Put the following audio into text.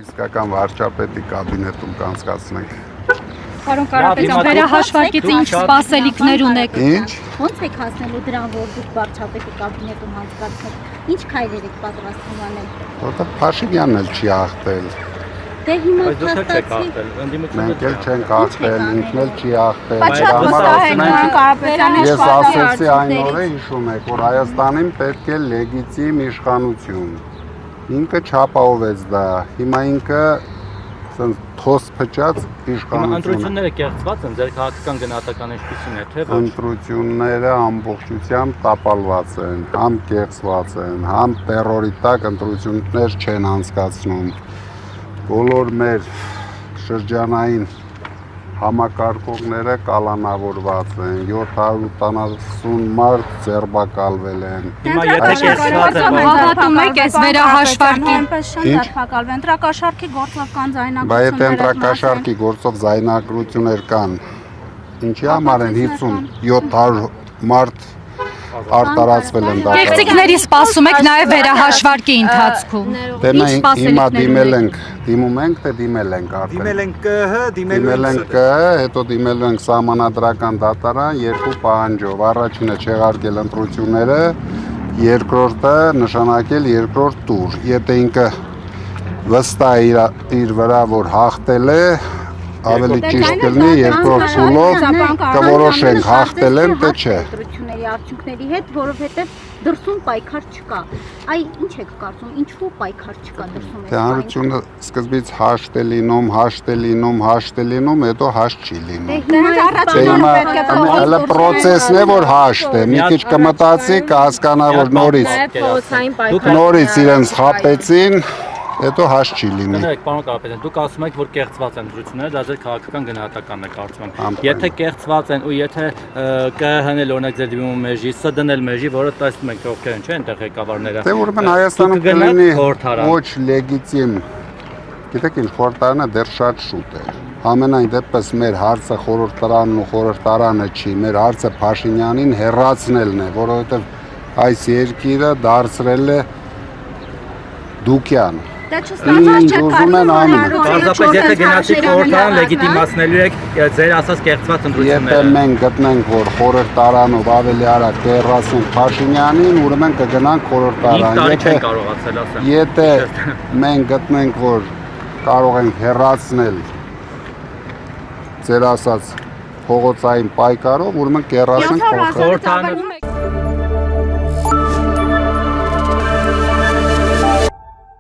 Իսկական վարչապետի կաբինետում կանցկացնենք։ Պարոն Կարապետյան, վերահաշվարկից ինչ սպասելիքներ ունեք։ Ինչ։ Ոնց եք հասնելու դրան, որ դուք վարչապետի կաբինետում անցկացնեք։ Ինչ քայլեր եք պատրաստվում անել։ Որտեղ Փաշինյանն էլ չի ախտել։ Դե հիմա Մենք էլ չենք ախտել, ինքն էլ չի ախտել։ Ես Ես ասեցի այն օրը հիշում եք, որ Հայաստանին պետք է լեգիտիմ իշխանություն։ Ինքը չապահովեց դա։ Հիմա ինքը թոս փչած իշխանություն։ Ընտրությունները կեղծված են, ձեր քաղաքական գնահատականը ինչպիսին է, թե ոչ։ Ընտրությունները ամբողջությամբ տապալված են, համ կեղծված են, համ տերորի տակ ընտրություններ չեն անցկացնում։ Բոլոր մեր շրջանային համակարգողները կալանավորված են, 780 մարդ ձերբակալվել են։ Հիմա եթե կեղծված է, Հավատում եք այս վերահաշվարկին։ Ընտրակաշարքի գործով կան Բայց եթե ընտրակաշարքի գործով զայնագրություններ կան, ինչի համար են 50-700 մարդ արտարացվել են դա։ Կեղծիքների սպասում եք նաև վերահաշվարկի ընթացքում։ Դե մենք հիմա դիմել ենք, դիմում ենք, թե դիմել ենք արդեն։ Դիմել ենք, հետո դիմել ենք սահմանադրական դատարան երկու պահանջով։ Առաջինը չեղարկել ընտրությունները, երկրորդը նշանակել երկրորդ տուր։ Եթե ինքը վստահ իր վրա որ հաղթել է, ավելի ճիշտ կլինի երկրորդ փուլով կորոշենք հաղթել են թե չէ։ Ընտրությունների արդյունքների հետ, որովհետև դրսում պայքար չկա։ Այ ինչ եք կարծում, ինչու պայքար չկա դրսում։ Թե հանրությունը սկզբից հաշտ է լինում, հետո հաշտ չի լինում։ Հələ process-ն է որ հաշտ է։ Մի քիչ կմտածի, կհասկանա որ նորից իրենց խաբեցին, հետո հաշտ չի լինի։ Պարոն Կարապետյան, դուք ասում եք, որ կեղծված են ընտրությունները, դա ձեր քաղաքական գնահատականն է կարծում եմ։ Եթե կեղծված են ու եթե ԿՀ-ն էլ օրինակ ձեր դիմում մեժի, ՍԴ-ն էլ մեժի, որը տեսնում ենք ովքեր են, չէ՞, այնտեղ ղեկավարները։ Դե ուրեմն Հայաստանում կլինի ոչ լեգիտիմ։ Գիտեք ինչ, խորհրդարանը դեռ շատ շուտ է։ Ամենայն դեպս մեր հարցը խորհրդարանն ու խորհրդարանը չի, մեր հարցը Փաշինյանին հեռացնելն է, որովհետև այս երկիրը դարձրել է դուկյան։ Ինչ ուզում են անում։ Պարզապես եթե գնացիք խորհրդարան լեգիտիմացնելու եք ձեր ասած կեղծված ընտրությունները։ Եթե մենք գտնենք, որ խորհրդարանով ավելի արագ կհեռացնենք Փաշինյանին, ուրեմն կգնանք խորհրդարան։ Եթե մենք գտնենք, որ կարող ենք հեռացնել ձեր ասած փողոցային պայքարով, ուրեմն կհեռացնենք խորհրդարան։